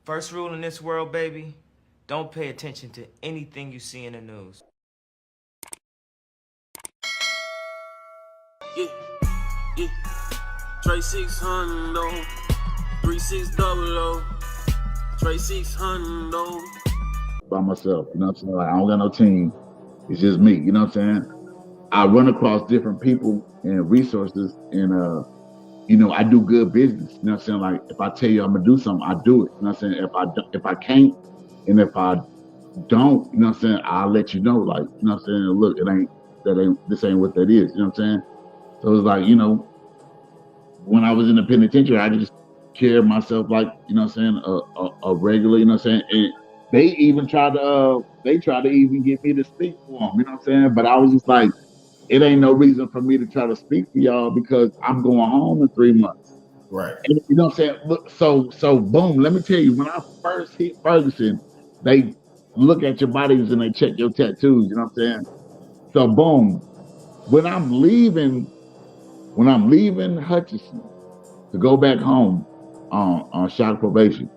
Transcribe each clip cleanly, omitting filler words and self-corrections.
First rule in this world, baby, don't pay attention to anything you see in the news. Yeah, yeah. Trey 600, oh. 3600, Trey 600, oh. By myself, you know what I'm saying? Like, I don't got no team. It's just me, you know what I'm saying? I run across different people and resources and I do good business. You know what I'm saying? Like if I tell you I'm gonna do something, I do it. You know what I'm saying? If I can't and if I don't, you know what I'm saying, I'll let you know. Like, you know what I'm saying? Look, this ain't what that is. You know what I'm saying? So it's like, when I was in the penitentiary, I just carried myself like, you know what I'm saying, a regular, you know what I'm saying? And they even tried to even get me to speak for them, you know what I'm saying? But I was just like, it ain't no reason for me to try to speak for y'all because I'm going home in 3 months. Right. And, you know what I'm saying? Look, so boom, let me tell you, when I first hit Ferguson, they look at your bodies and they check your tattoos, you know what I'm saying? So boom, when I'm leaving Hutchinson to go back home on shock probation,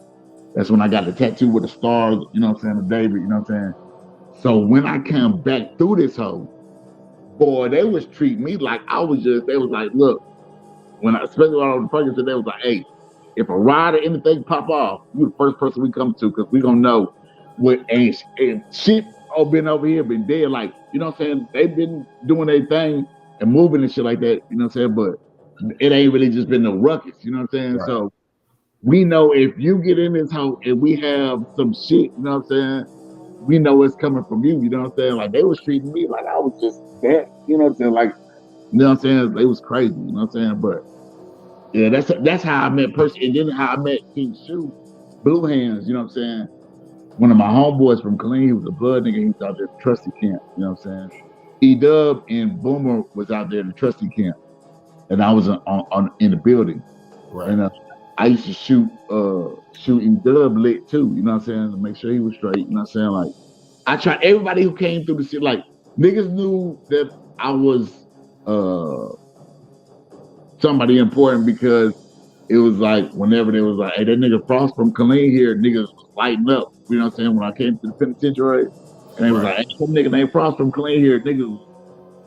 that's when I got the tattoo with the stars, you know what I'm saying, the David, you know what I'm saying? So when I came back through this hole, boy, they was treating me like they was like, look, especially when I was in Ferguson, they was like, hey, if a ride or anything pop off, you the first person we come to because we gonna know what ain't shit all been over here, been dead. Like, you know what I'm saying? They've been doing their thing and moving and shit like that, you know what I'm saying? But it ain't really just been no ruckus, you know what I'm saying? Right. So we know if you get in this house and we have some shit, you know what I'm saying? We know it's coming from you, you know what I'm saying? Like they was treating me like I was just that, you know what I'm saying? Like, you know what I'm saying? It was crazy, you know what I'm saying? But yeah, that's how I met Percy, and then how I met King Shu, Blue Hands, you know what I'm saying? One of my homeboys from Killeen, he was a blood nigga, he was out there at the trusty camp, you know what I'm saying? E-Dub and Boomer was out there at the trusty camp, and I was in the building. Right. And I used to shoot E-Dub lit too, you know what I'm saying? To make sure he was straight, you know what I'm saying? Like, I tried, everybody who came through the city, like, niggas knew that I was somebody important because it was like whenever they was like, hey, that nigga Frost from Killeen here, niggas was lighting up. You know what I'm saying? When I came to the penitentiary, and they was like, hey, some nigga named Frost from Killeen here, niggas,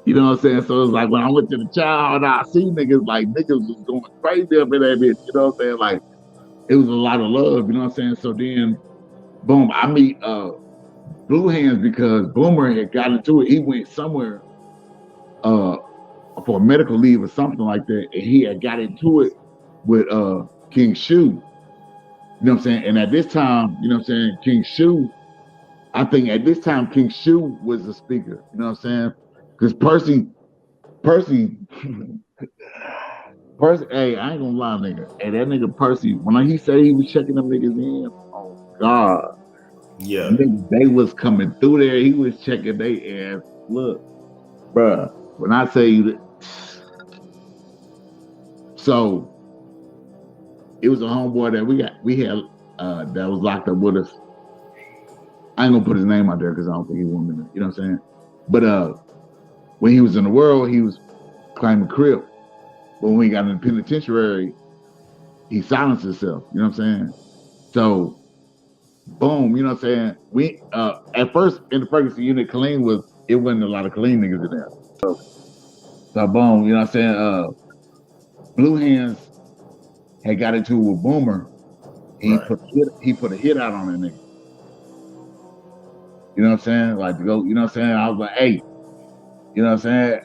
you know what I'm saying? So it was like when I went to the child, I see niggas was going crazy up in that bitch, you know what I'm saying? Like it was a lot of love, you know what I'm saying? So then, boom, I meet Blue Hands because Boomer had got into it. He went somewhere for a medical leave or something like that, and he had got into it with King Shu. You know what I'm saying? And at this time, you know what I'm saying, King Shu, I think at this time King Shu was the speaker. You know what I'm saying? Because Percy, hey, I ain't gonna lie, nigga. Hey, that nigga Percy, when he said he was checking them niggas in, oh God. Yeah. They was coming through there. He was checking their ass. Look, bruh, when I say you that, so it was a homeboy that we had that was locked up with us. I ain't gonna put his name out there because I don't think he wanted to, you know what I'm saying? But when he was in the world, he was claiming crib. But when he got in the penitentiary, he silenced himself, you know what I'm saying? So boom, you know what I'm saying? We at first in the Ferguson unit, it wasn't a lot of Killeen niggas in there. So boom, you know what I'm saying? Blue Hands had got into it with Boomer. He put a hit out on that nigga. You know what I'm saying? Like to go, you know what I'm saying? I was like, hey, you know what I'm saying?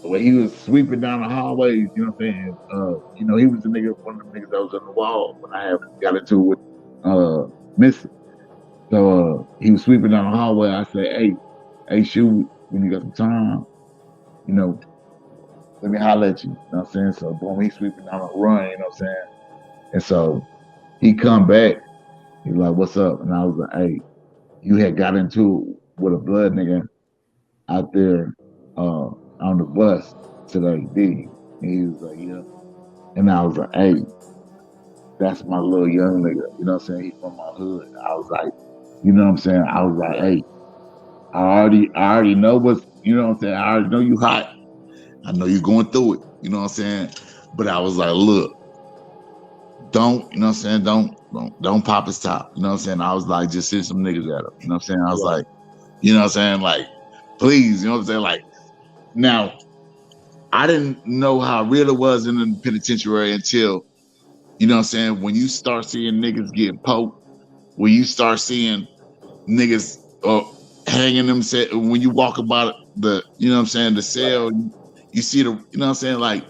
When he was sweeping down the hallways, you know what I'm saying? He was the nigga, one of the niggas that was on the wall when I got into it with Missy. So he was sweeping down the hallway. I said, hey, Shu, when you got some time, let me holler at you. You know what I'm saying? So boom, he's sweeping down the run, you know what I'm saying? And so he come back, he's like, what's up? And I was like, hey, you had got into it with a blood nigga out there on the bus today, did you? And he was like, yeah. And I was like, hey, that's my little young nigga. You know what I'm saying? He's from my hood. I was like, you know what I'm saying? I was like, hey, I already know what's, you know what I'm saying? I already know you hot. I know you going through it. You know what I'm saying? But I was like, look, don't, you know what I'm saying, don't pop his top. You know what I'm saying? I was like, just send some niggas at him. You know what I'm saying? I was like, you know what I'm saying? Like, please, you know what I'm saying? Like, now, I didn't know how real it was in the penitentiary until, you know what I'm saying, when you start seeing niggas getting poked, when you start seeing niggas hanging them, when you walk about the, you know what I'm saying, the cell, you see the, you know what I'm saying, like,